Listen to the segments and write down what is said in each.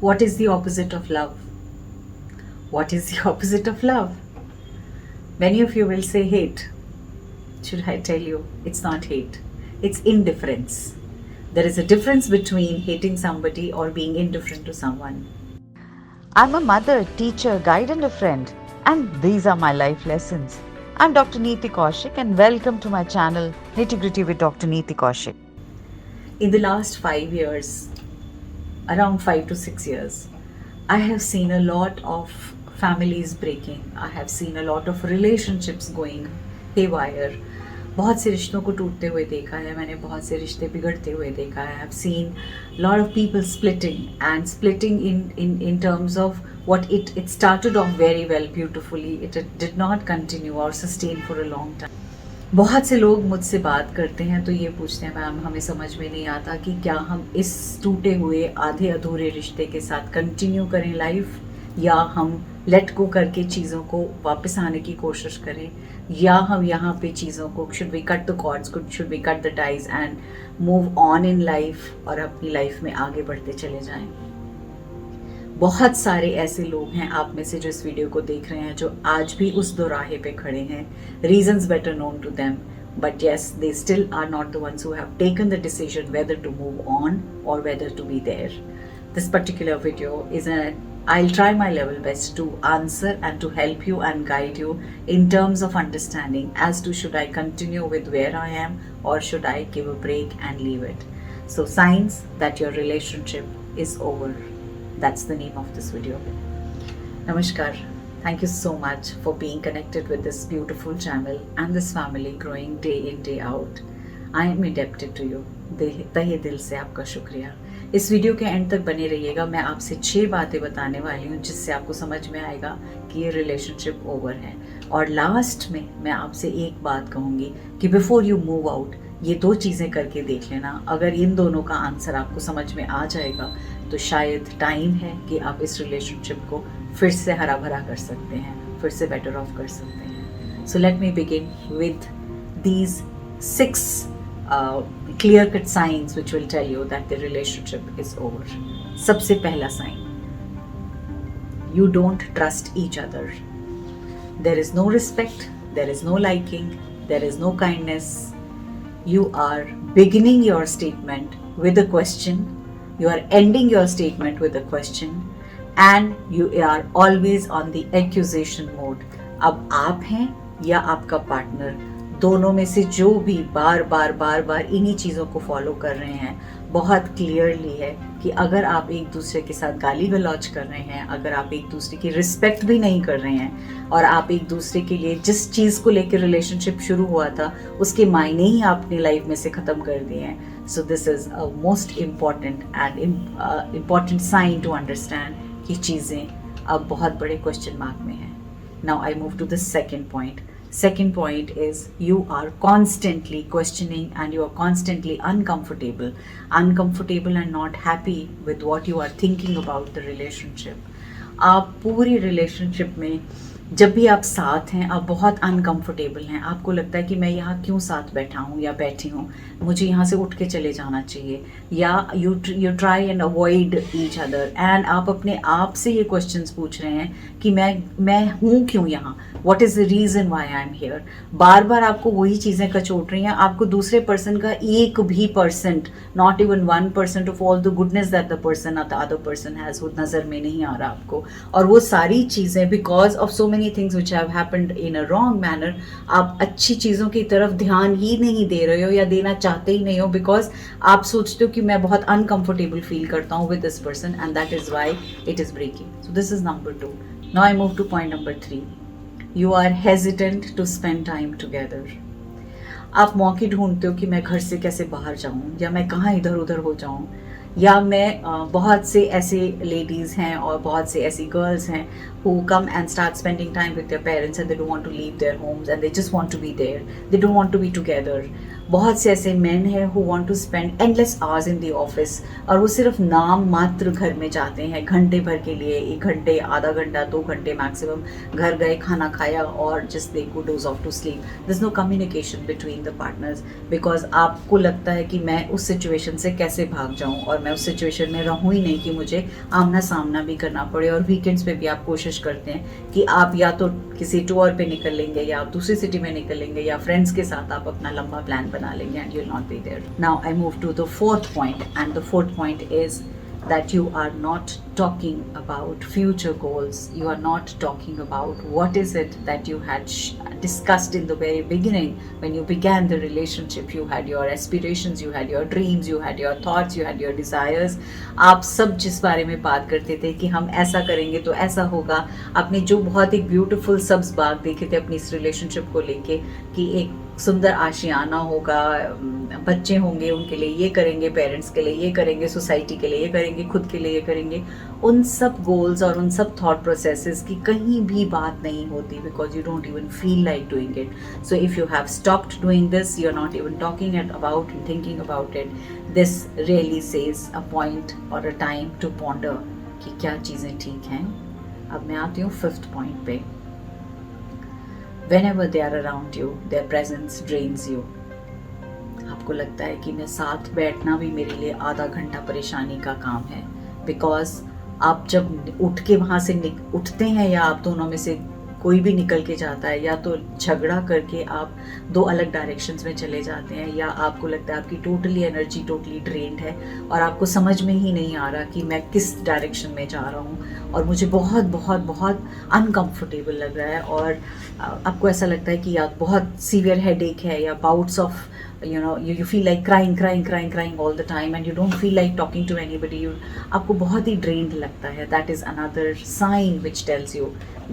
What is the opposite of love? What is the opposite of love? Many of you will say hate. Should I tell you? It's not hate, it's indifference. There is a difference between hating somebody or being indifferent to someone. I'm a mother, teacher, guide, and a friend, and these are my life lessons. I'm Dr. Neeti Kaushik, and welcome to my channel Nitty Gritty with Dr. Neeti Kaushik. In the last 5 years, around 5 to 6 years, I have seen a lot of families breaking. I have seen a lot of relationships going haywire. बहुत से रिश्तों को टूटते हुए देखा है मैंने, बहुत से रिश्ते बिगड़ते हुए देखा है. I have seen lot of people splitting in terms of what it started off very well, beautifully. It did not continue or sustain for a long time. बहुत से लोग मुझसे बात करते हैं तो ये पूछते हैं, मैम हमें समझ में नहीं आता कि क्या हम इस टूटे हुए आधे अधूरे रिश्ते के साथ कंटिन्यू करें लाइफ, या हम लेट गो करके चीज़ों को वापस आने की कोशिश करें, या हम यहाँ पे चीज़ों को should we cut the cords, should we cut the ties and move on in life और अपनी लाइफ में आगे बढ़ते चले जाएं. बहुत सारे ऐसे लोग हैं आप में से जो इस वीडियो को देख रहे हैं जो आज भी उस दोराहे पे खड़े हैं. Reasons better known to them, but yes, they still are not the ones who have taken the decision whether to move on or whether to be there. This particular video is I'll try my level best to answer and to help you and guide you in terms of understanding as to should I continue with where I am or should I give a break and leave it. So signs that your relationship is over. That's the name of this video. Namaskar. Thank you so much for being connected with this beautiful channel and this family growing day in day out. I am indebted to you. तहे दिल से आपका शुक्रिया. इस video के and तक बने रहिएगा. मैं आपसे 6 बातें बताने वाली हूँ जिससे आपको समझ में आएगा कि ये रिलेशनशिप ओवर है. और लास्ट में मैं आपसे एक बात कहूँगी कि बिफोर यू मूव आउट ये 2 चीज़ें करके देख लेना. अगर इन दोनों का आंसर आपको समझ में आ जाएगा तो शायद टाइम है कि आप इस रिलेशनशिप को फिर से हरा भरा कर सकते हैं, फिर से बेटर ऑफ कर सकते हैं. So let me begin with these 6 clear cut signs which will tell you that the relationship is over. सबसे पहला sign, you don't trust each other. There is no respect, there is no liking, there is no kindness. You are beginning your statement with a question, you are ending your statement with a question, and you are always on the accusation mode. अब आप हैं या आपका partner, दोनों में से जो भी बार बार इन्हीं चीज़ों को फॉलो कर रहे हैं, बहुत क्लियरली है कि अगर आप एक दूसरे के साथ गाली गलौज कर रहे हैं, अगर आप एक दूसरे की रिस्पेक्ट भी नहीं कर रहे हैं, और आप एक दूसरे के लिए जिस चीज़ को लेकर रिलेशनशिप शुरू हुआ था उसके मायने ही आपने लाइफ में से ख़त्म कर दिए हैं. So this is a most important and important sign to understand कि चीज़ें अब बहुत बड़े क्वेश्चन मार्क में हैं. Now I move to the second point. Second point is you are constantly questioning and you are constantly uncomfortable and not happy with what you are thinking about the relationship. आप पूरी relationship में जब भी आप साथ हैं आप बहुत अनकंफर्टेबल हैं. आपको लगता है कि मैं यहाँ क्यों साथ बैठा हूँ या बैठी हूँ, मुझे यहाँ से उठ के चले जाना चाहिए, या you try and avoid each other. And आप अपने आप से ये क्वेश्चंस पूछ रहे हैं कि मैं हूँ क्यों यहाँ, what is the reason why I am here. बार बार आपको वही चीज़ें कचोट रही हैं. आपको दूसरे पर्सन का एक भी percent, not even 1% of all the goodness that the person और द अदर पर्सन हैज़, वो नज़र में नहीं आ रहा आपको. और वो सारी चीज़ें because of so many things which have happened in a wrong manner, आप अच्छी चीज़ों की तरफ ध्यान ही नहीं दे रहे हो या देना चाहते ही नहीं हो, बिकॉज आप सोचते हो कि मैं बहुत अनकंफर्टेबल फील करता हूँ with this person and that is why it is breaking. So this is number 2. Now I move to point number 3. You are hesitant to spend time together. आप मौके ढूंढते हो कि मैं घर से कैसे बाहर जाऊँ या मैं कहाँ इधर उधर हो जाऊँ, या मैं बहुत से ऐसे लेडीज़ हैं और बहुत से ऐसी गर्ल्स हैं who come and start spending time with their parents and they don't want to leave their homes and they just want to be there, they don't want to be together. बहुत से ऐसे man हैं who want to spend endless hours in the office, और वो सिर्फ नाम मात्र घर में जाते हैं घंटे भर के लिए, 1 घंटे, आधा घंटा, 2 घंटे मैक्सिमम, घर गए, खाना खाया और just they go doze off to sleep. There is no communication between the partners, because आपको लगता है कि मैं उस सिचुएशन से कैसे भाग जाऊं, और मैं उस सिचुएशन में रहूं ही नहीं कि मुझे आमना सामना भी करना पड़े. और वीकेंड्स पे भी आप कोशिश करते हैं कि आप या तो किसी टूर पे निकल लेंगे, या आप दूसरी सिटी में निकल लेंगे, या फ्रेंड्स के साथ आप अपना लंबा प्लान बना लेंगे, and you will not be there. Now I move to the fourth point, and the fourth point is that you are not talking about future goals. You are not talking about what is it that you had discussed in the very beginning when you began the relationship. You had your aspirations, you had your dreams, you had your thoughts, you had your desires. आप सब जिस बारे में बात करते थे कि हम ऐसा करेंगे तो ऐसा होगा, आपने जो बहुत एक ब्यूटीफुल सब्ज बाग देखे थे अपनी इस रिलेशनशिप को लेके कि एक सुंदर आशियाना होगा, बच्चे होंगे, उनके लिए ये करेंगे, पेरेंट्स के लिए ये करेंगे, सोसाइटी के लिए ये करेंगे, खुद के लिए ये करेंगे, उन सब गोल्स और उन सब थॉट प्रोसेसेस की कहीं भी बात नहीं होती, because you don't even feel like doing it. So if you have stopped doing this, you are not even talking about and thinking about it, this really says a point or a time to ponder कि क्या चीज़ें ठीक हैं. अब मैं आती हूँ fifth point पे. Whenever they are around you, their presence drains you. आपको लगता है कि मैं साथ बैठना भी मेरे लिए आधा घंटा परेशानी का काम है, बिकॉज आप जब उठ के वहाँ से उठते हैं, या आप दोनों में से कोई भी निकल के जाता है, या तो झगड़ा करके आप दो अलग डायरेक्शंस में चले जाते हैं, या आपको लगता है आपकी टोटली एनर्जी टोटली ड्रेन्ड है और आपको समझ में ही नहीं आ रहा कि मैं किस डायरेक्शन में जा रहा हूँ और मुझे बहुत बहुत बहुत अनकंफर्टेबल लग रहा है, और आपको ऐसा लगता है कि या बहुत सीवियर हेडेक है, या bouts of you feel like crying all the time, and you don't feel like talking to anybody. आपको बहुत ही drained लगता है. That is another sign which tells you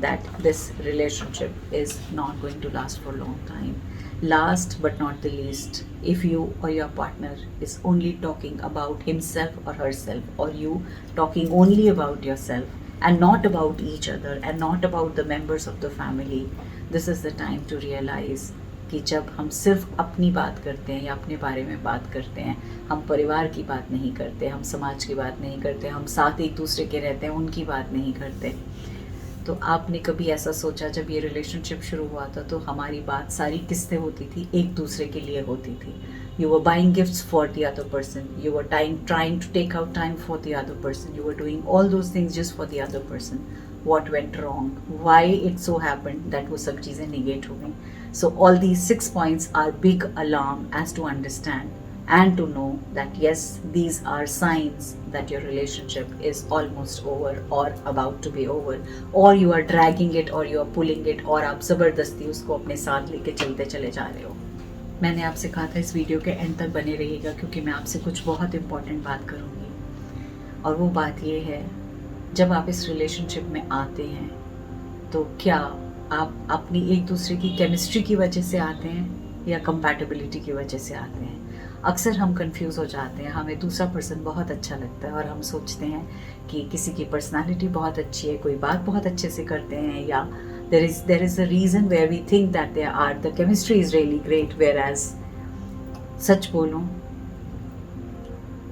that this relationship is not going to last for a long time. Last but not the least, if you or your partner is only talking about himself or herself, or you talking only about yourself and not about each other and not about the members of the family, this is the time to realize कि जब हम सिर्फ अपनी बात करते हैं या अपने बारे में बात करते हैं, हम परिवार की बात नहीं करते, हम समाज की बात नहीं करते, हम साथ एक दूसरे के रहते हैं उनकी बात नहीं करते. तो आपने कभी ऐसा सोचा, जब ये रिलेशनशिप शुरू हुआ था तो हमारी बात सारी किससे होती थी? एक दूसरे के लिए होती थी. You were buying gifts for the other person. You were trying to take out time for the other person. You were doing all those things just for the other person. What went wrong? Why it so happened that वो सब चीज़ें negate हो गई? So all these 6 points are big alarm as to understand and to know that yes, these are signs that your relationship is almost over or about to be over, or you are dragging it, or you are pulling it, और आप ज़बरदस्ती उसको अपने साथ लेके चलते चले जा रहे हो. मैंने आपसे कहा था इस वीडियो के एंड तक बने रहिएगा, क्योंकि मैं आपसे कुछ बहुत इम्पोर्टेंट बात करूँगी, और वो बात ये है, जब आप इस रिलेशनशिप में आते हैं तो क्या आप अपनी एक दूसरे की केमिस्ट्री की वजह से आते हैं या कंपैटिबिलिटी की वजह से आते हैं? अक्सर हम कंफ्यूज हो जाते हैं. हमें दूसरा पर्सन बहुत अच्छा लगता है और हम सोचते हैं कि किसी की पर्सनालिटी बहुत अच्छी है, कोई बात बहुत अच्छे से करते हैं, या there is a reason where we think that the chemistry is really great, whereas सच बोलूं,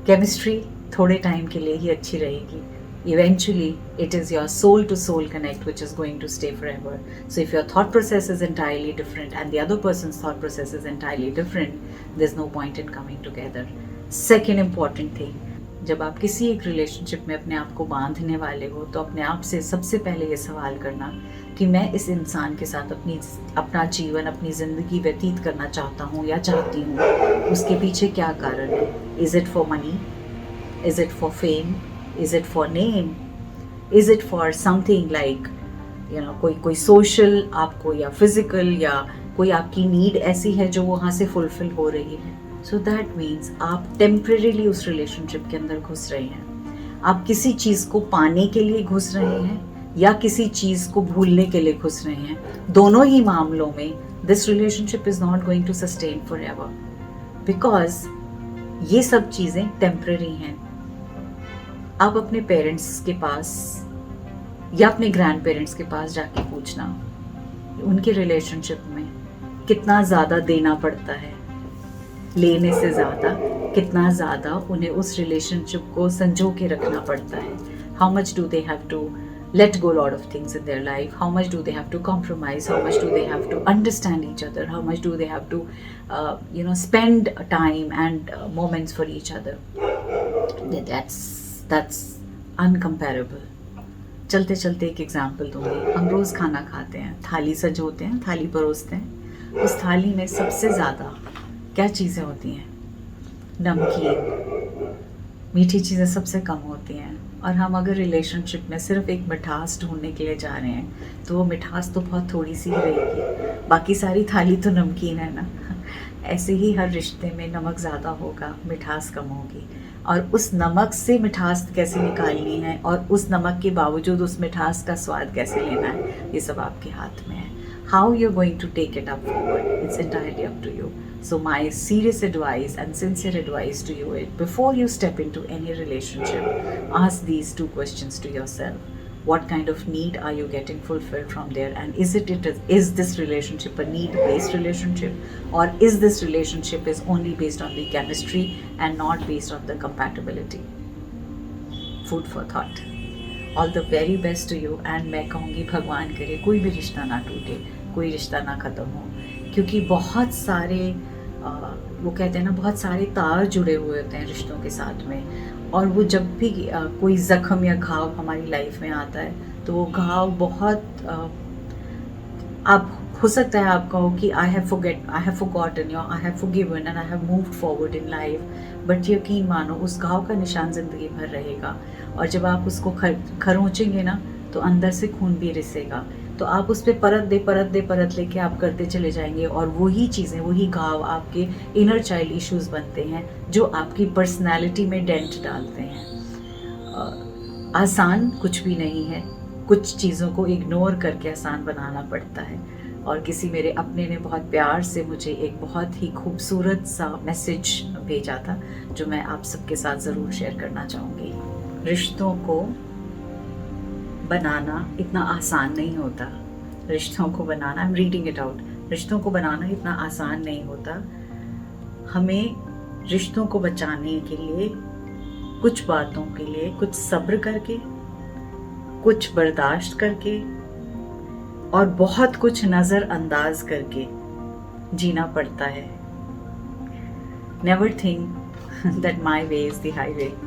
केमिस्ट्री थोड़े टाइम के लिए ही अच्छी रहेगी. Eventually, it is your soul to soul connect which is going to stay forever. So if your thought process is entirely different and the other person's thought process is entirely different, there's no point in coming together. Second important thing, जब आप किसी एक relationship में अपने आप को बांधने वाले हो, तो अपने आप से सबसे पहले ये सवाल करना कि मैं इस इंसान के साथ अपना जीवन, अपनी ज़िंदगी व्यतीत करना चाहता हूँ या चाहती हूँ, उसके पीछे क्या कारण है? Is it for money? Is it for fame? Is it for name? Is it for something like कोई सोशल आपको, या फिजिकल, या कोई आपकी नीड ऐसी है जो वहाँ से फुलफिल हो रही है? सो दैट मीन्स आप टेम्परेरीली उस रिलेशनशिप के अंदर घुस रहे हैं. आप किसी चीज़ को पाने के लिए घुस रहे हैं या किसी चीज़ को भूलने के लिए घुस रहे हैं. दोनों ही मामलों में this relationship is not going to sustain for ever, because ये सब चीज़ें टेम्परेरी हैं. आप अपने पेरेंट्स के पास या अपने ग्रैंड पेरेंट्स के पास जाके पूछना, उनके रिलेशनशिप में कितना ज़्यादा देना पड़ता है लेने से ज़्यादा कितना ज़्यादा उन्हें उस रिलेशनशिप को संजो के रखना पड़ता है. How much do they have to let go a lot of things in their life, how much do they have to compromise, how much do they have to understand each other, how much do they have to spend time and moments for each other. That's uncomparable. चलते चलते एक example दूंगी. हम रोज़ खाना खाते हैं, थाली सजोते हैं, थाली परोसते हैं. उस थाली में सबसे ज़्यादा क्या चीज़ें होती हैं? नमकीन. मीठी चीज़ें सबसे कम होती हैं. और हम अगर रिलेशनशिप में सिर्फ एक मिठास ढूंढने के लिए जा रहे हैं तो वो मिठास तो बहुत थोड़ी सी ही रहेगी, बाकी सारी थाली तो नमकीन है ना. ऐसे ही हर रिश्ते में नमक ज़्यादा होगा, मिठास कम होगी. और उस नमक से मिठास कैसे निकालनी है और उस नमक के बावजूद उस मिठास का स्वाद कैसे लेना है, ये सब आपके हाथ में है. How you're going to take it up forward, it's entirely up to you. So my serious advice and sincere advice to you is, before you step into any relationship, ask these two questions to yourself. What kind of need are you getting fulfilled from there, and is this relationship a need-based relationship, or is this relationship is only based on the chemistry and not based on the compatibility? Food for thought. All the very best to you. And मैं कहूँगी भगवान करे कोई भी रिश्ता ना टूटे, कोई रिश्ता ना ख़त्म हो, क्योंकि बहुत सारे वो कहते हैं ना, बहुत सारे तार जुड़े हुए होते हैं रिश्तों के साथ में. और वो जब भी कोई ज़ख्म या घाव हमारी लाइफ में आता है तो वो घाव बहुत आप हो सकता है आप कहो कि आई हैव फॉरगॉटन या I have forgiven and I have moved forward in life, but यकीन मानो उस घाव का निशान ज़िंदगी भर रहेगा. और जब आप उसको खरोंचेंगे ना तो अंदर से खून भी रिसेगा. तो आप उस पर परत लेके आप करते चले जाएंगे और वही चीज़ें, वही घाव आपके इनर चाइल्ड इश्यूज बनते हैं जो आपकी पर्सनैलिटी में डेंट डालते हैं. आसान कुछ भी नहीं है, कुछ चीज़ों को इग्नोर करके आसान बनाना पड़ता है. और किसी मेरे अपने ने बहुत प्यार से मुझे एक बहुत ही खूबसूरत सा मैसेज भेजा था जो मैं आप सबके साथ ज़रूर शेयर करना चाहूँगी. रिश्तों को बनाना इतना आसान नहीं होता. रिश्तों को बनाना, I am reading it out, रिश्तों को बनाना इतना आसान नहीं होता. हमें रिश्तों को बचाने के लिए कुछ बातों के लिए कुछ सब्र करके, कुछ बर्दाश्त करके और बहुत कुछ नज़रअंदाज करके जीना पड़ता है. Never think that my way is the highway.